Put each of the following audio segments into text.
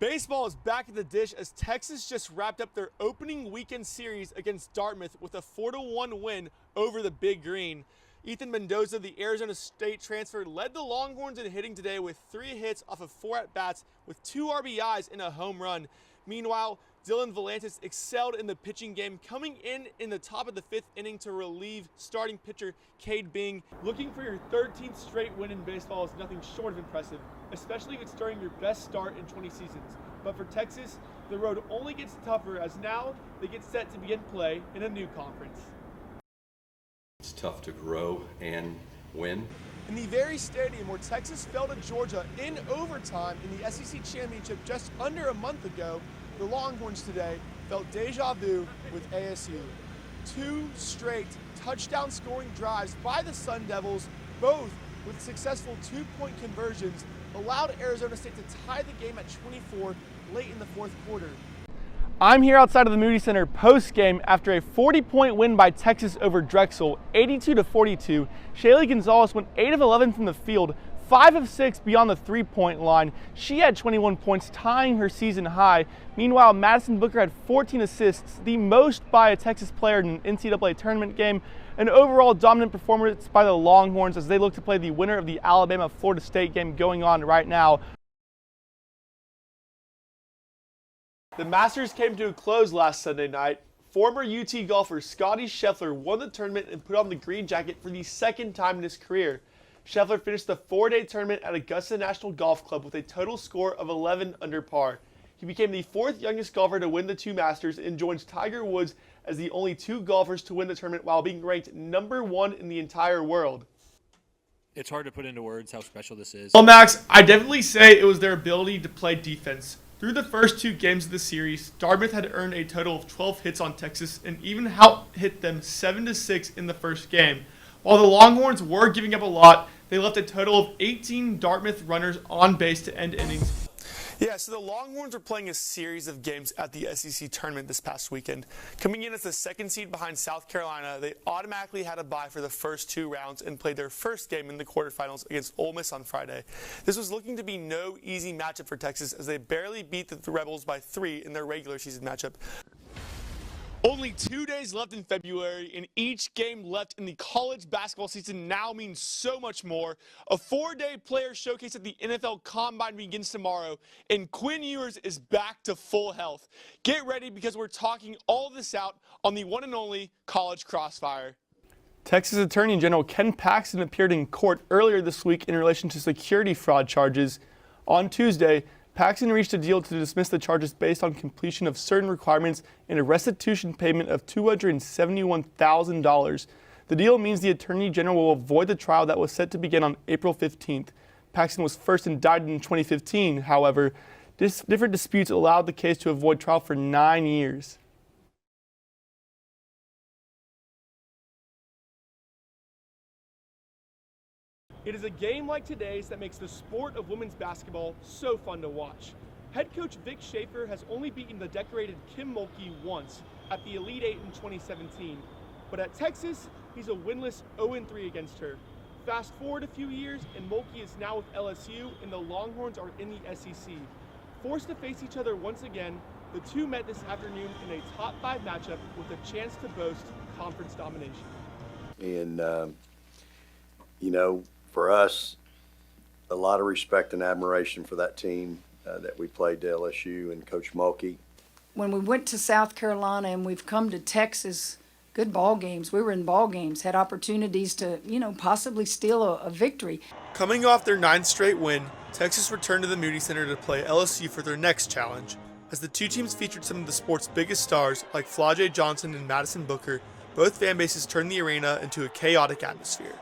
Baseball is back at the dish as Texas just wrapped up their opening weekend series against Dartmouth with a 4-1 win over the Big Green. Ethan Mendoza, the Arizona State transfer, led the Longhorns in hitting today with 3 hits off of 4 at-bats with 2 RBIs and a home run. Meanwhile, Dylan Volantis excelled in the pitching game, coming in the top of the 5th inning to relieve starting pitcher Cade Bing. Looking for your 13th straight win in baseball is nothing short of impressive, especially if it's during your best start in 20 seasons. But for Texas, the road only gets tougher as now they get set to begin play in a new conference. It's tough to grow and win. In the very stadium where Texas fell to Georgia in overtime in the SEC Championship just under a month ago, the Longhorns today felt deja vu with ASU. 2 straight touchdown scoring drives by the Sun Devils, both with successful 2-point conversions, allowed Arizona State to tie the game at 24 late in the 4th quarter. I'm here outside of the Moody Center post-game after a 40-point win by Texas over Drexel, 82-42. Shaylee Gonzalez went 8 of 11 from the field, 5 of 6 beyond the 3-point line. She had 21 points, tying her season high. Meanwhile, Madison Booker had 14 assists, the most by a Texas player in an NCAA tournament game. An overall dominant performance by the Longhorns as they look to play the winner of the Alabama-Florida State game going on right now. The Masters came to a close last Sunday night. Former UT golfer Scotty Scheffler won the tournament and put on the green jacket for the 2nd time in his career. Scheffler finished the 4-day tournament at Augusta National Golf Club with a total score of 11 under par. He became the 4th youngest golfer to win the 2 Masters and joins Tiger Woods as the only 2 golfers to win the tournament while being ranked #1 in the entire world. It's hard to put into words how special this is. Well, Max, I definitely say it was their ability to play defense. Through the first 2 games of the series, Dartmouth had earned a total of 12 hits on Texas and even out-hit them 7-6 in the first game. While the Longhorns were giving up a lot, they left a total of 18 Dartmouth runners on base to end innings. Yeah, so the Longhorns were playing a series of games at the SEC tournament this past weekend. Coming in as the 2nd seed behind South Carolina, they automatically had a bye for the first 2 rounds and played their first game in the quarterfinals against Ole Miss on Friday. This was looking to be no easy matchup for Texas as they barely beat the Rebels by 3 in their regular season matchup. Only 2 days left in February, and each game left in the college basketball season now means so much more. A 4-day player showcase at the NFL Combine begins tomorrow, and Quinn Ewers is back to full health. Get ready because we're talking all of this out on the one and only College Crossfire. Texas Attorney General Ken Paxton appeared in court earlier this week in relation to security fraud charges. On Tuesday, Paxton reached a deal to dismiss the charges based on completion of certain requirements and a restitution payment of $271,000. The deal means the Attorney General will avoid the trial that was set to begin on April 15th. Paxton was first indicted in 2015, however. Different disputes allowed the case to avoid trial for 9 years. It is a game like today's that makes the sport of women's basketball so fun to watch. Head coach Vic Schaefer has only beaten the decorated Kim Mulkey once at the Elite 8 in 2017. But at Texas, he's a winless 0-3 against her. Fast forward a few years, and Mulkey is now with LSU, and the Longhorns are in the SEC. Forced to face each other once again, the 2 met this afternoon in a top 5 matchup with a chance to boast conference domination. And, for us, a lot of respect and admiration for that team that we played to LSU and Coach Mulkey. When we went to South Carolina and we've come to Texas, good ball games. We were in ball games, had opportunities to, possibly steal a victory. Coming off their 9th straight win, Texas returned to the Moody Center to play LSU for their next challenge. As the 2 teams featured some of the sport's biggest stars like Flau'jae Johnson and Madison Booker, both fan bases turned the arena into a chaotic atmosphere.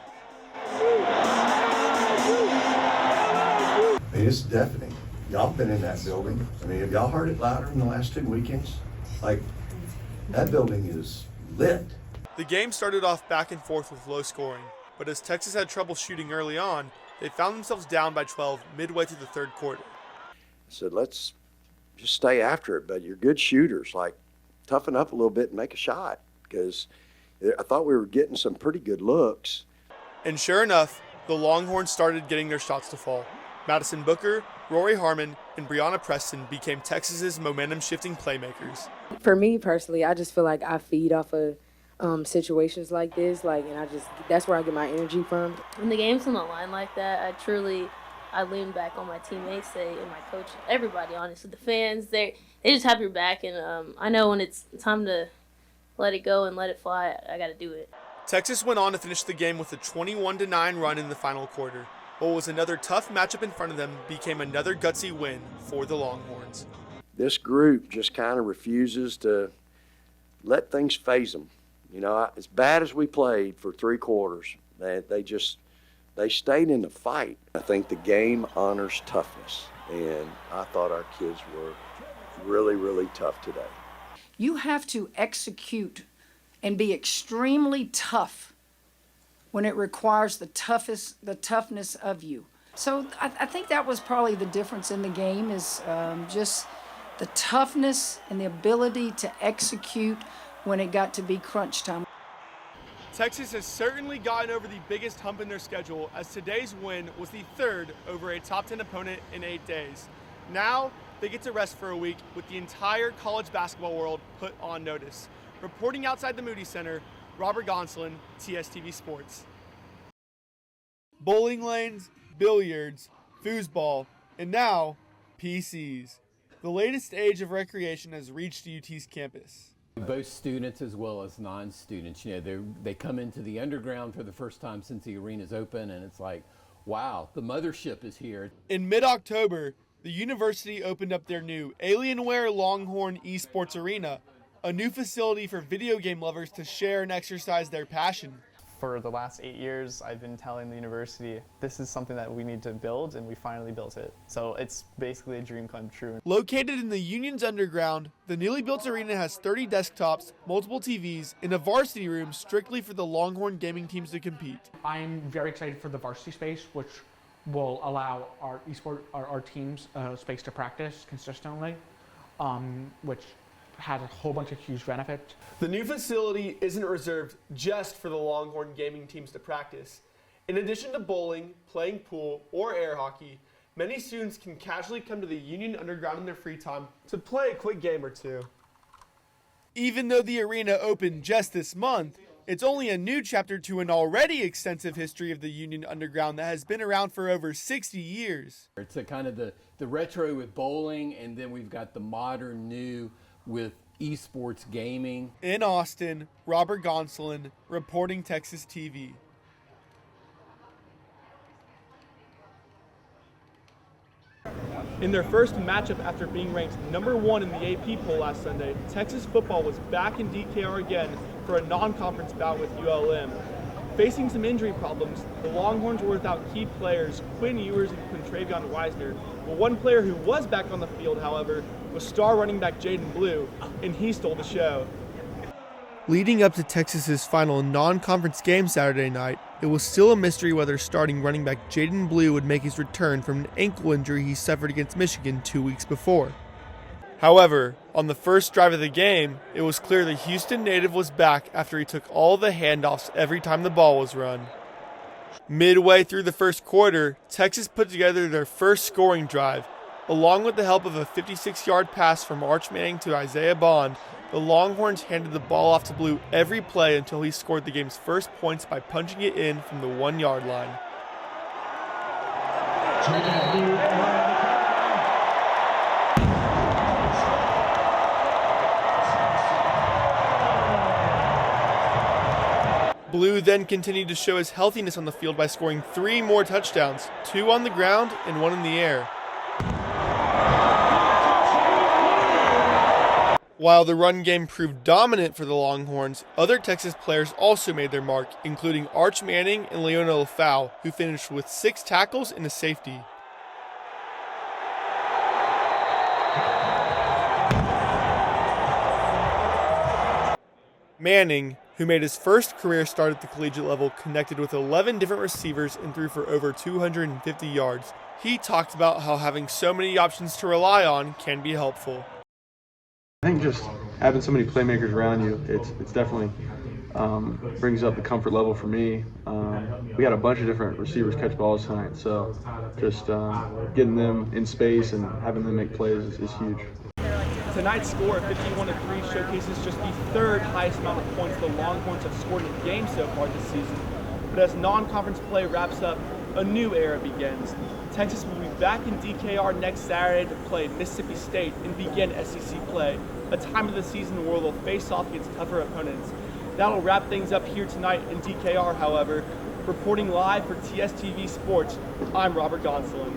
It's deafening. Y'all been in that building. Have y'all heard it louder in the last 2 weekends? That building is lit. The game started off back and forth with low scoring, but as Texas had trouble shooting early on, they found themselves down by 12 midway through the 3rd quarter. I said, let's just stay after it, but you're good shooters. Toughen up a little bit and make a shot, because I thought we were getting some pretty good looks. And sure enough, the Longhorns started getting their shots to fall. Madison Booker Rory Harmon, and Brianna Preston became Texas's momentum-shifting playmakers. For me personally, I just feel like I feed off of situations like this, and that's where I get my energy from. When the game's on the line like that, I lean back on my teammates, and my coach, everybody, honestly, the fans, they just have your back, and I know when it's time to let it go and let it fly, I got to do it. Texas went on to finish the game with a 21-9 run in the final quarter. What was another tough matchup in front of them became another gutsy win for the Longhorns. This group just kind of refuses to let things faze them. You know, as bad as we played for 3 quarters, they stayed in the fight. I think the game honors toughness, and I thought our kids were really, really tough today. You have to execute and be extremely tough when it requires the toughness of you. So I think that was probably the difference in the game, is just the toughness and the ability to execute when it got to be crunch time. Texas has certainly gotten over the biggest hump in their schedule, as today's win was the 3rd over a top 10 opponent in 8 days. Now they get to rest for a week with the entire college basketball world put on notice. Reporting outside the Moody Center, Robert Gonsoulin, TSTV Sports. Bowling lanes, billiards, foosball, and now PCs. The latest age of recreation has reached UT's campus. Both students as well as non-students, they come into the underground for the first time since the arena's open, and it's like, wow, the mothership is here. In mid-October, the university opened up their new Alienware Longhorn Esports Arena, a new facility for video game lovers to share and exercise their passion. For the last 8 years, I've been telling the university, this is something that we need to build, and we finally built it. So it's basically a dream come true. Located in the Union's underground, the newly built arena has 30 desktops, multiple TVs, and a varsity room strictly for the Longhorn gaming teams to compete. I'm very excited for the varsity space, which will allow our teams space to practice consistently, which has a whole bunch of huge benefits. The new facility isn't reserved just for the Longhorn gaming teams to practice. In addition to bowling, playing pool, or air hockey, many students can casually come to the Union Underground in their free time to play a quick game or two. Even though the arena opened just this month, it's only a new chapter to an already extensive history of the Union Underground that has been around for over 60 years. It's a kind of the retro with bowling, and then we've got the modern new with esports gaming. In Austin, Robert Gonsoulin, reporting Texas TV. In their first matchup after being ranked #1 in the AP poll last Sunday, Texas football was back in DKR again for a non-conference bout with ULM. Facing some injury problems, the Longhorns were without key players Quinn Ewers and Quintravion Wiesner. But one player who was back on the field, however, was star running back Jaden Blue, and he stole the show. Leading up to Texas's final non-conference game Saturday night, it was still a mystery whether starting running back Jaden Blue would make his return from an ankle injury he suffered against Michigan 2 weeks before. However, on the first drive of the game, it was clear the Houston native was back after he took all the handoffs every time the ball was run. Midway through the first quarter, Texas put together their first scoring drive. Along with the help of a 56-yard pass from Arch Manning to Isaiah Bond, the Longhorns handed the ball off to Blue every play until he scored the game's first points by punching it in from the 1-yard line. Blue then continued to show his healthiness on the field by scoring 3 more touchdowns, 2 on the ground and 1 in the air. While the run game proved dominant for the Longhorns, other Texas players also made their mark, including Arch Manning and Leona Lafau, who finished with 6 tackles and a safety. Manning, who made his first career start at the collegiate level, connected with 11 different receivers and threw for over 250 yards. He talked about how having so many options to rely on can be helpful. I think just having so many playmakers around you, it's definitely brings up the comfort level for me. We had a bunch of different receivers catch balls tonight, so just getting them in space and having them make plays is huge. Tonight's score of 51-3 showcases just the third highest amount of points the Longhorns have scored in a game so far this season. But as non-conference play wraps up, a new era begins. Texas will be back in DKR next Saturday to play Mississippi State and begin SEC play, a time of the season where they'll face off against tougher opponents. That'll wrap things up here tonight in DKR, however. Reporting live for TSTV Sports, I'm Robert Gonsoulin.